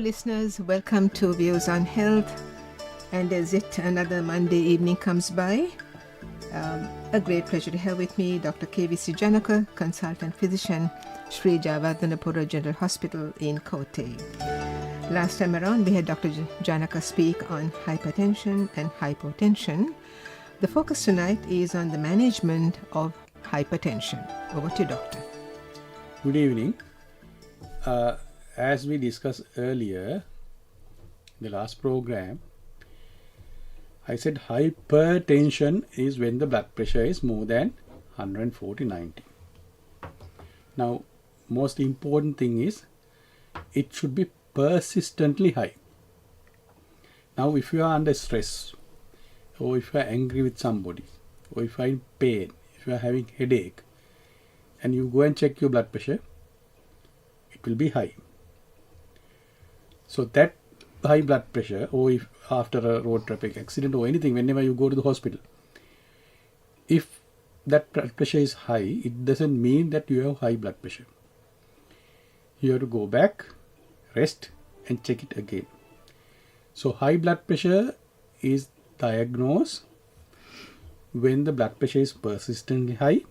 listeners. Welcome to Views on Health. And as yet another Monday evening comes by, a great pleasure to have with me Dr. KVC Janaka, consultant physician, Sri Javadanapura General Hospital in Kotte. Last time around, we had Dr. Janaka speak on hypertension and hypotension. The focus tonight is on the management of hypertension. Over to you, Doctor. Good evening. As we discussed earlier, the last program, I said hypertension is when the blood pressure is more than 140/90. Now, most important thing is it should be persistently high. Now, if you are under stress, or if you are angry with somebody, or if you are in pain, if you are having headache, and you go and check your blood pressure, it will be high. So that high blood pressure, or if after a road traffic accident or anything, whenever you go to the hospital, if that blood pressure is high, it doesn't mean that you have high blood pressure. You have to go back, rest, and check it again. So high blood pressure is diagnosed when the blood pressure is persistently high,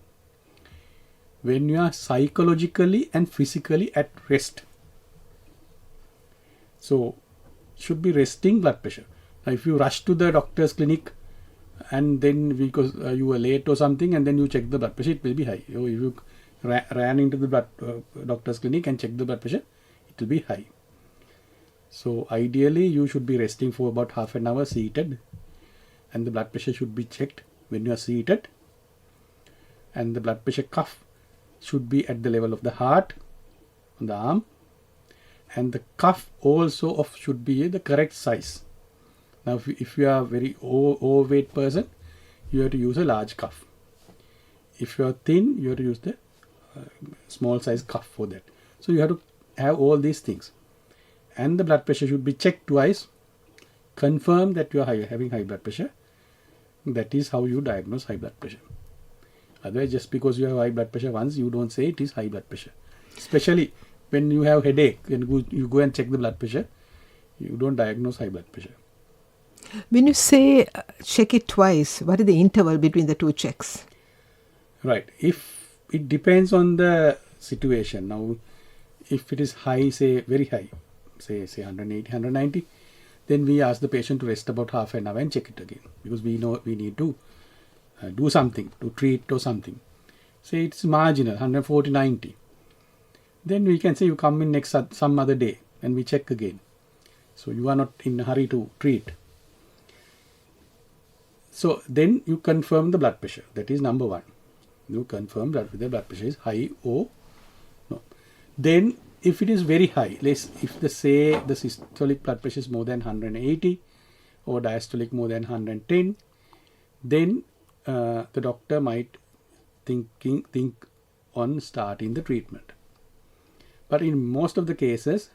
when you are psychologically and physically at rest. So, should be resting blood pressure. Now, if you rush to the doctor's clinic and then because you were late or something and then you check the blood pressure, it will be high. Or if you ran into the doctor's clinic and checked the blood pressure, it will be high. So, ideally, you should be resting for about half an hour seated, and the blood pressure should be checked when you are seated, and the blood pressure cuff should be at the level of the heart on the arm, and the cuff also should be the correct size. Now, if you are a very overweight person, you have to use a large cuff. If you are thin, you have to use the small size cuff for that. So you have to have all these things, and the blood pressure should be checked twice, confirm that you are having high blood pressure. That is how you diagnose high blood pressure. Otherwise, just because you have high blood pressure once, you don't say it is high blood pressure. Especially when you have headache and you go and check the blood pressure, you don't diagnose high blood pressure. When you say check it twice, what is the interval between the two checks? Right. If it depends on the situation. Now, if it is high, say very high, say 180, 190, then we ask the patient to rest about half an hour and check it again, because we know we need to do something, to treat or something. Say it's marginal, 140/90. Then we can say you come in next some other day and we check again. So you are not in a hurry to treat. So then you confirm the blood pressure. That is number one. You confirm that the blood pressure is high or no. Then if it is very high, if the systolic blood pressure is more than 180 or diastolic more than 110, then the doctor might think on starting the treatment. But in most of the cases,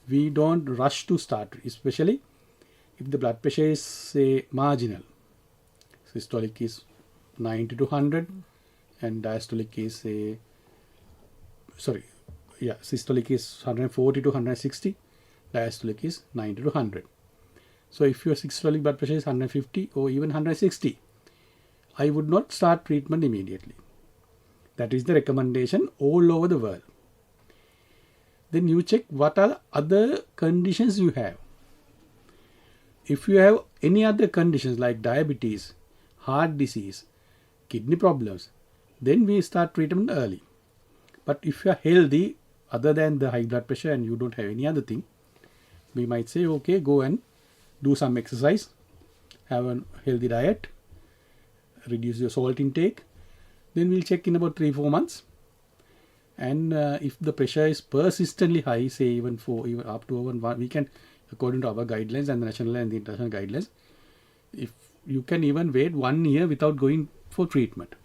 we don't rush to start, especially if the blood pressure is, say, marginal. Systolic is 90 to 100 and diastolic is, systolic is 140 to 160, diastolic is 90 to 100. So if your systolic blood pressure is 150 or even 160, I would not start treatment immediately. That is the recommendation all over the world. Then you check what are other conditions you have. If you have any other conditions like diabetes, heart disease, kidney problems, then we start treatment early. But if you are healthy, other than the high blood pressure, and you don't have any other thing, we might say, okay, go and do some exercise, have a healthy diet, reduce your salt intake. Then we'll check in about 3-4 months. And if the pressure is persistently high, say even up to 1, we can, according to our guidelines and the national and the international guidelines, if you can even wait 1 year without going for treatment.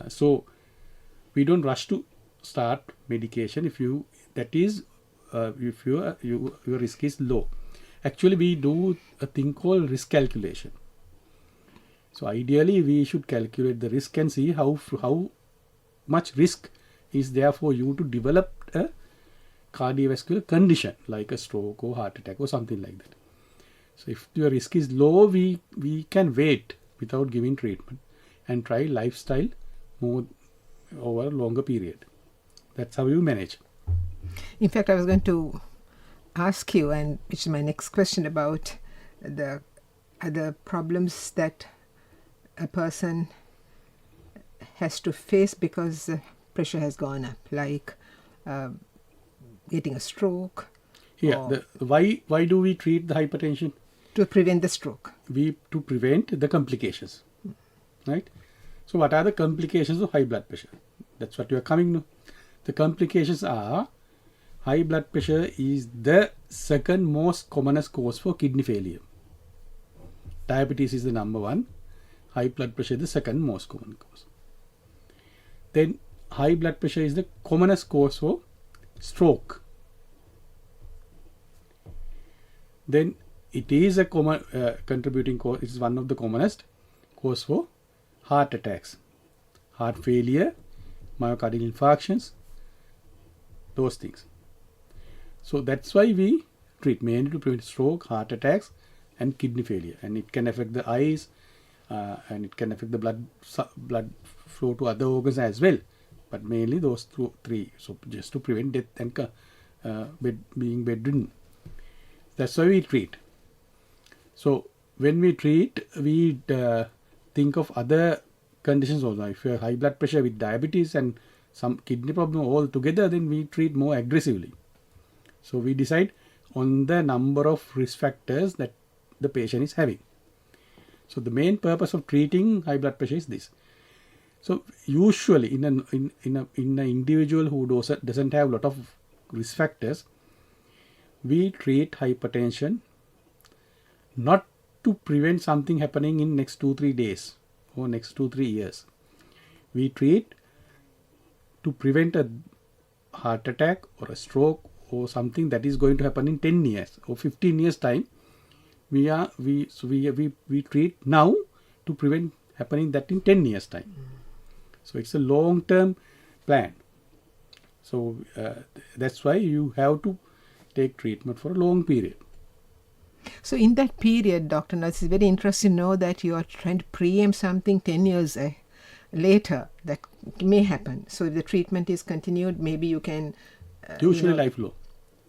So we don't rush to start medication if your risk is low. Actually, we do a thing called risk calculation. So ideally, we should calculate the risk and see how much risk is there for you to develop a cardiovascular condition like a stroke or heart attack or something like that. So if your risk is low, we can wait without giving treatment and try lifestyle more over a longer period. That's how you manage. In fact, I was going to ask you, and which is my next question, about the other problems that a person has to face because the pressure has gone up, like getting a stroke. Yeah, why do we treat the hypertension? To prevent the stroke. To prevent the complications, right? So what are the complications of high blood pressure? That's what you are coming to. The complications are high blood pressure is the second most commonest cause for kidney failure. Diabetes is the number one. High blood pressure is the second most common cause. Then high blood pressure is the commonest cause for stroke. Then it is a common contributing cause. It is one of the commonest cause for heart attacks, heart failure, myocardial infarctions, those things. So that's why we treat mainly to prevent stroke, heart attacks, and kidney failure. And it can affect the eyes, and it can affect the blood flow to other organs as well. But mainly those three. So just to prevent death and being bedridden. That's why we treat. So when we treat, we think of other conditions also. If you have high blood pressure with diabetes and some kidney problem all together, then we treat more aggressively. So we decide on the number of risk factors that the patient is having. So the main purpose of treating high blood pressure is this. So usually in an individual who doesn't have a lot of risk factors, we treat hypertension not to prevent something happening in next 2-3 days or next 2-3 years. We treat to prevent a heart attack or a stroke or something that is going to happen in 10 years or 15 years time. We treat now to prevent happening that in 10 years time. So it's a long-term plan. So that's why you have to take treatment for a long period. So in that period, Dr. Nath, it's very interesting to know that you are trying to preempt something 10 years later that may happen. So if the treatment is continued, maybe you can... Usually lifelong.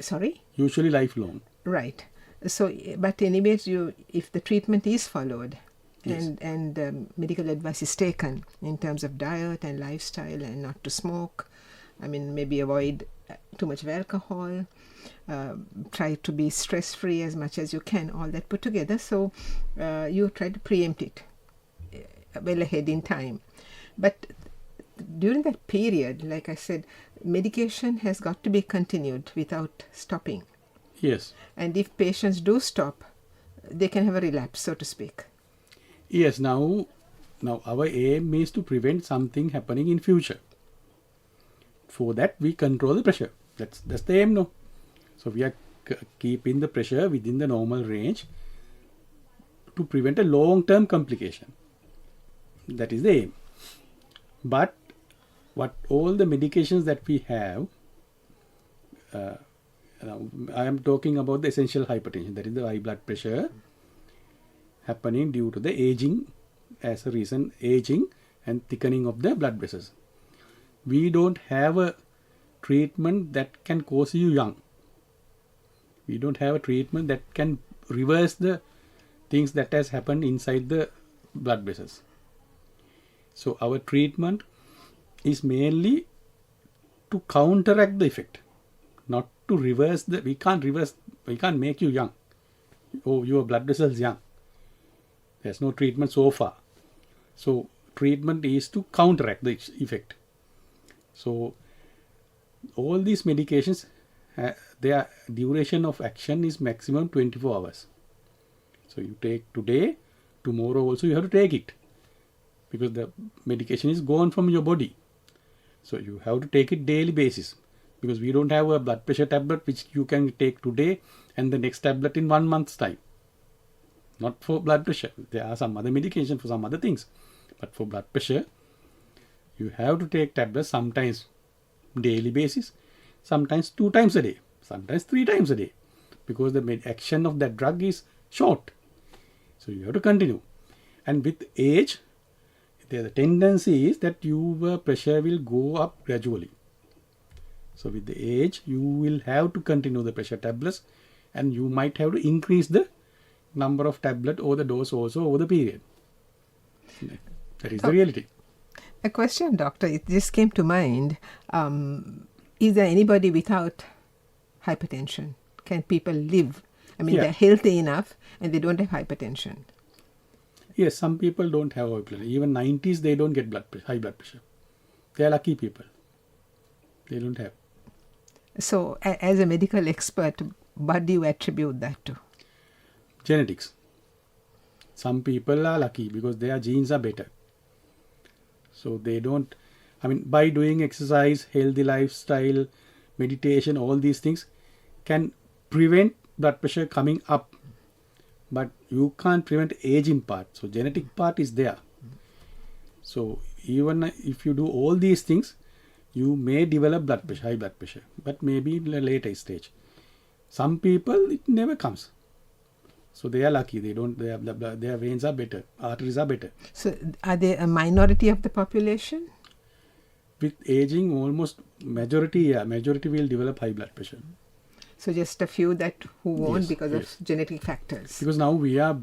Sorry? Usually lifelong. Right. So, but anyways, if the treatment is followed, yes, and medical advice is taken in terms of diet and lifestyle and not to smoke, I mean, maybe avoid too much of alcohol, try to be stress-free as much as you can, all that put together. So you try to preempt it well ahead in time. But during that period, like I said, medication has got to be continued without stopping. Yes. And if patients do stop, they can have a relapse, so to speak. Yes. Now our aim is to prevent something happening in future. For that, we control the pressure. That's the aim, no? So we are keeping the pressure within the normal range to prevent a long-term complication. That is the aim. But what all the medications that we have, I am talking about the essential hypertension, that is the high blood pressure happening due to the aging, as a reason, aging and thickening of the blood vessels. We don't have a treatment that can cause you young. We don't have a treatment that can reverse the things that has happened inside the blood vessels. So our treatment is mainly to counteract the effect, not to reverse we can't make you young. Oh, your blood vessels young. There's no treatment so far. So treatment is to counteract the effect. So all these medications, their duration of action is maximum 24 hours. So you take today, tomorrow also you have to take it, because the medication is gone from your body. So you have to take it daily basis, because we don't have a blood pressure tablet which you can take today and the next tablet in 1 month's time. Not for blood pressure. There are some other medication for some other things. But for blood pressure, you have to take tablets sometimes daily basis, sometimes 2 times a day, sometimes 3 times a day, because the action of that drug is short. So you have to continue. And with age, the tendency is that your pressure will go up gradually. So with the age, you will have to continue the pressure tablets, and you might have to increase the number of tablet or the dose also over the period. That is the reality. A question, doctor, it just came to mind. Is there anybody without hypertension? Can people live? I mean, Yeah. they're healthy enough and they don't have hypertension. Yes, some people don't have high blood pressure. Even 90s, they don't get high blood pressure. They are lucky people. They don't have. So, as a medical expert, what do you attribute that to? Genetics. Some people are lucky because their genes are better. So they don't, I mean, by doing exercise, healthy lifestyle, meditation, all these things can prevent blood pressure coming up. But you can't prevent aging part. So genetic part is there. So even if you do all these things, you may develop blood pressure, high blood pressure, but maybe in a later stage. Some people, it never comes. So they are lucky. They don't. Their veins are better. Arteries are better. So, are they a minority of the population? With aging, almost majority will develop high blood pressure. So, just a few that who won't Yes, because yes. of genetic factors. Because now we are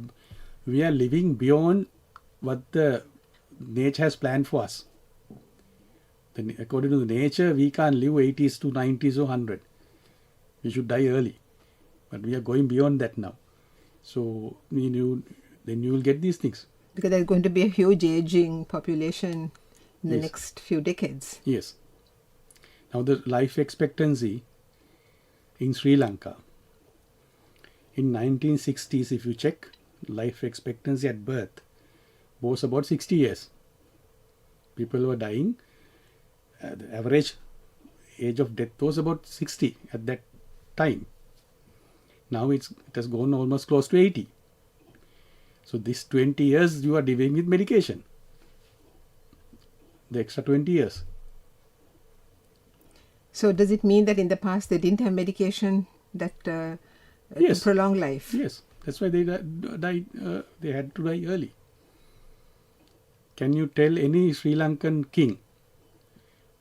living beyond what the nature has planned for us. According to the nature, we can't live 80s to 90s or 100. We should die early. But we are going beyond that now. So then you will get these things. Because there's going to be a huge aging population in the Yes. next few decades. Yes. Now the life expectancy in Sri Lanka in 1960s, if you check, life expectancy at birth was about 60 years. People were dying. The average age of death was about 60 at that time. Now it has gone almost close to 80. So this 20 years you are dealing with medication. The extra 20 years. So, does it mean that in the past they didn't have medication that Yes. prolong life? Yes, that's why they died. They had to die early. Can you tell any Sri Lankan king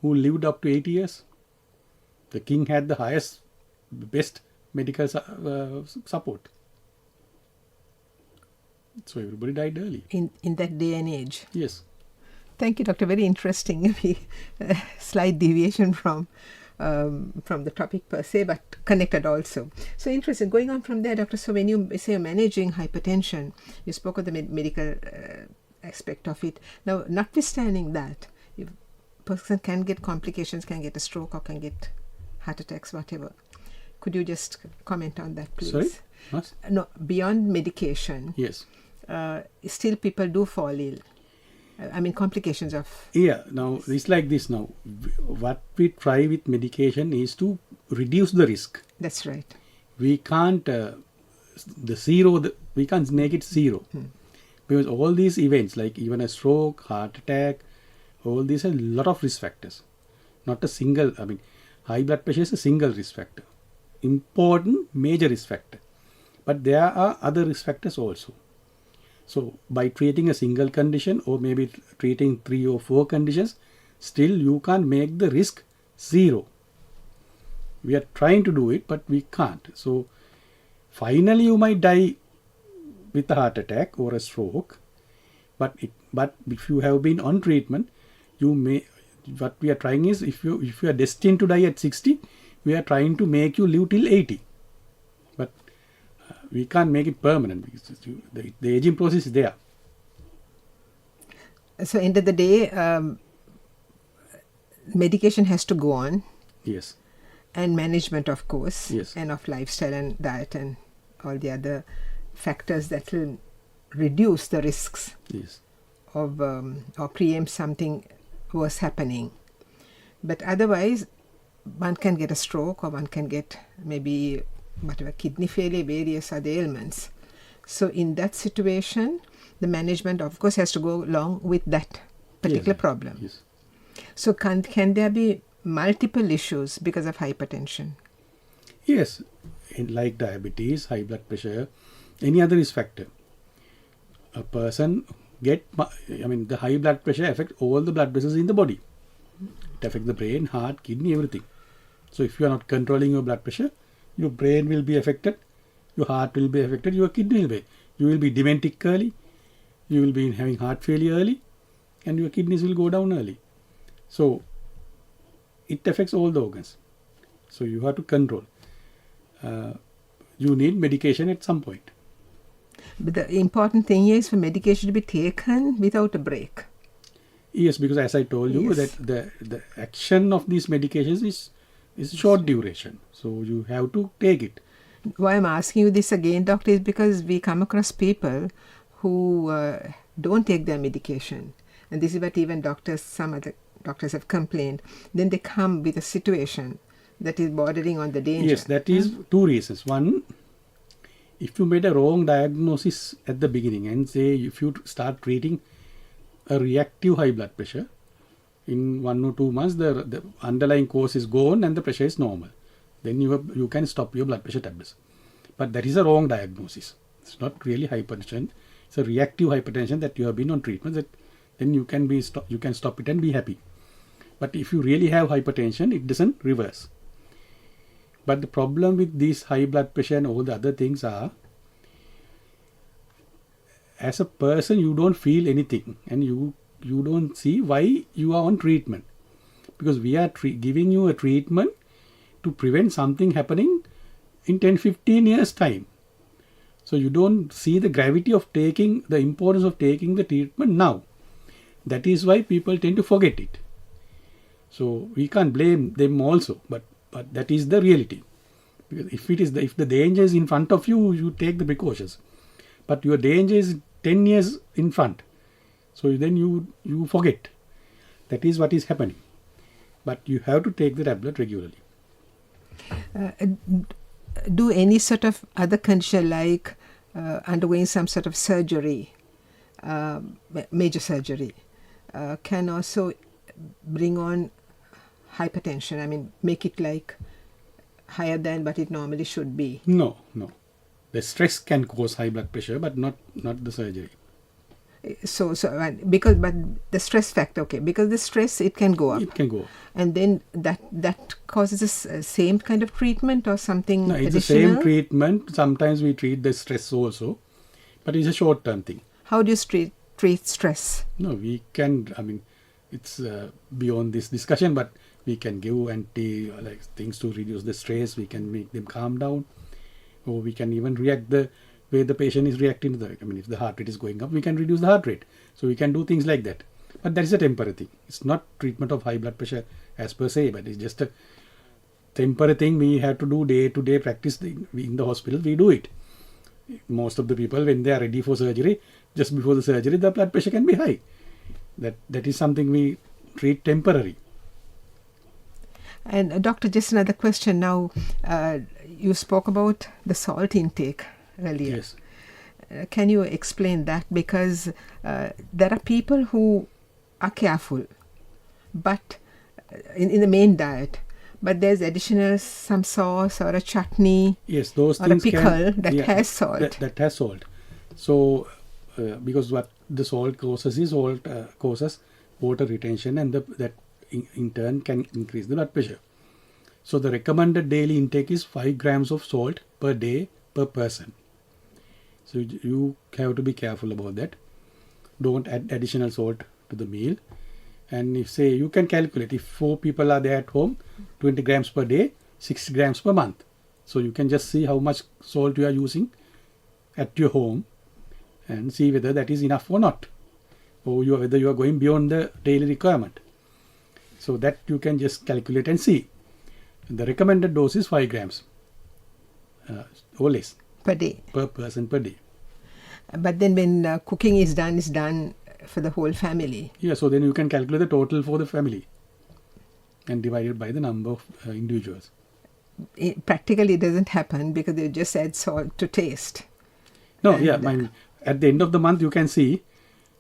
who lived up to 80 years? The king had the highest, best medical support. So everybody died early. In that day and age. Yes. Thank you, Doctor. Very interesting. Slight deviation from the topic per se, but connected also. So interesting. Going on from there, Doctor. So when you say you're managing hypertension, you spoke of the medical aspect of it. Now, notwithstanding that, if a person can get complications, can get a stroke, or can get heart attacks, whatever. Could you just comment on that, please? Sorry? Yes. No, beyond medication, Yes. still people do fall ill. I mean, complications of... Yeah, now it's like this now. What we try with medication is to reduce the risk. That's right. We can't, we can't make it zero. Because all these events, like even a stroke, heart attack, all these are a lot of risk factors. Not a single, I mean, high blood pressure is a single risk factor. Important, major risk factor. But there are other risk factors also. So by treating a single condition or maybe treating 3 or 4 conditions, still you can't make the risk zero. We are trying to do it, but we can't. So finally you might die with a heart attack or a stroke, but if you have been on treatment, you may. What we are trying is, if you are destined to die at 60, we are trying to make you live till 80. But we can't make it permanent because the aging process is there. So, end of the day, medication has to go on. Yes. And management, of course. Yes. And of lifestyle and diet and all the other factors that will reduce the risks. Yes. Of or preempt something worse happening. But otherwise, one can get a stroke or one can get maybe whatever, kidney failure, various other ailments. So in that situation, the management of course has to go along with that particular problem. Yes. So can there be multiple issues because of hypertension. Yes, like diabetes, high blood pressure, any other risk factor. A person the high blood pressure affects all the blood vessels in the body. It affects the brain, heart, kidney, everything. So if you are not controlling your blood pressure, your brain will be affected, your heart will be affected, your kidney will be. You will be dementic early, you will be having heart failure early, and your kidneys will go down early. So it affects all the organs. So you have to control. You need medication at some point. But the important thing here is for medication to be taken without a break. Yes, because as I told you, Yes. that the action of these medications is short duration. So you have to take it. Why I'm asking you this again, doctor, is because we come across people who don't take their medication. And this is what even some other doctors have complained. Then they come with a situation that is bordering on the danger. Yes, that is two reasons. One, if you made a wrong diagnosis at the beginning and say if you start treating a reactive high blood pressure, in 1 or 2 months the underlying cause is gone and the pressure is normal. Then you can stop your blood pressure tablets. But that is a wrong diagnosis. It's not really hypertension. It's a reactive hypertension that you have been on treatment. That then you can stop it and be happy. But if you really have hypertension, it doesn't reverse. But the problem with this high blood pressure and all the other things are, as a person, you don't feel anything and you don't see why you are on treatment. Because we are giving you a treatment to prevent something happening in 10-15 years time. So you don't see the gravity of the importance of taking the treatment now. That is why people tend to forget it. So we can't blame them also, but that is the reality. Because if the danger is in front of you, you take the precautions. But your danger is 10 years in front. So then you forget. That is what is happening. But you have to take the tablet regularly. Do any sort of other condition like undergoing some sort of surgery, major surgery, can also bring on hypertension? I mean, make it like higher than what it normally should be. No. The stress can cause high blood pressure, but not the surgery. But the stress factor, okay, because the stress, it can go up. It can go up. And then that causes the same kind of treatment or something No, it's additional? the same treatment. Sometimes we treat the stress also, but it's a short-term thing. How do you treat stress? No, we can, it's beyond this discussion, but we can give things to reduce the stress. We can make them calm down, or we can even react the way the patient is reacting to if the heart rate is going up, we can reduce the heart rate. So we can do things like that. But that is a temporary thing. It's not treatment of high blood pressure as per se, but it's just a temporary thing we have to do day-to-day practice. In the hospital, we do it. Most of the people, when they are ready for surgery, just before the surgery, the blood pressure can be high. That is something we treat temporary. And doctor, just another question now. You spoke about the salt intake earlier. Yes. Can you explain that? Because there are people who are careful, but in the main diet, but there's additional some sauce or a chutney. Yes, those or things a pickle that has salt. That has salt. So, because what the salt causes is causes water retention, and that in turn can increase the blood pressure. So the recommended daily intake is 5 grams of salt per day per person. So you have to be careful about that. Don't add additional salt to the meal. And if say you can calculate, if 4 people are there at home, 20 grams per day, 60 grams per month. So you can just see how much salt you are using at your home and see whether that is enough or not, or whether you are going beyond the daily requirement. So that you can just calculate and see. The recommended dose is 5 grams or less Per day. per person per day. But then when cooking is done for the whole family. Yeah, so then you can calculate the total for the family and divide it by the number of individuals. Practically it doesn't happen because they just add salt to taste. No, And, at the end of the month you can see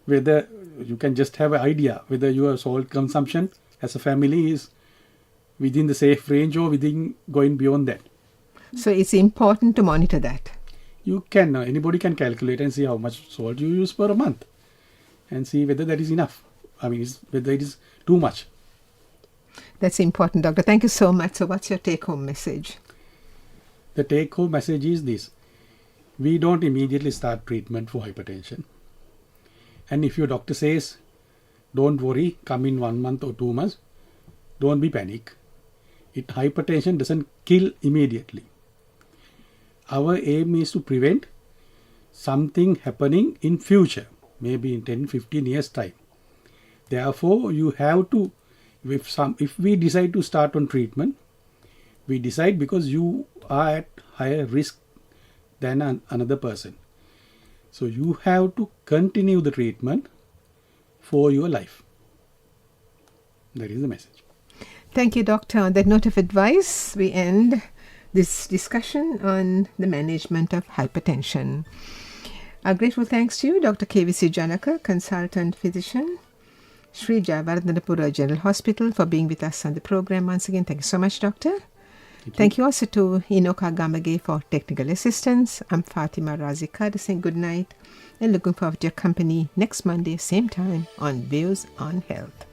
whether you can just have an idea whether your salt consumption as a family is within the safe range or within going beyond that. So it's important to monitor that. You can, anybody can calculate and see how much salt you use per month and see whether that is enough. I mean, whether it is too much. That's important, doctor. Thank you so much. So what's your take-home message? The take-home message is this. We don't immediately start treatment for hypertension. And if your doctor says, don't worry, come in 1 month or 2 months, don't be panic. Hypertension doesn't kill immediately. Our aim is to prevent something happening in future, maybe in 10-15 years time. Therefore, you have to, if we decide to start on treatment, we decide because you are at higher risk than another person. So you have to continue the treatment for your life. That is the message. Thank you, doctor. On that note of advice, we end this discussion on the management of hypertension. Our grateful thanks to you, Dr. KVC Janaka, consultant physician, Sri Jayawardhanapura General Hospital, for being with us on the program once again. Thank you so much, doctor. Thank you also to Inoka Gamage for technical assistance. I'm Fatima Razikada saying good night and looking forward to your company next Monday, same time on Views on Health.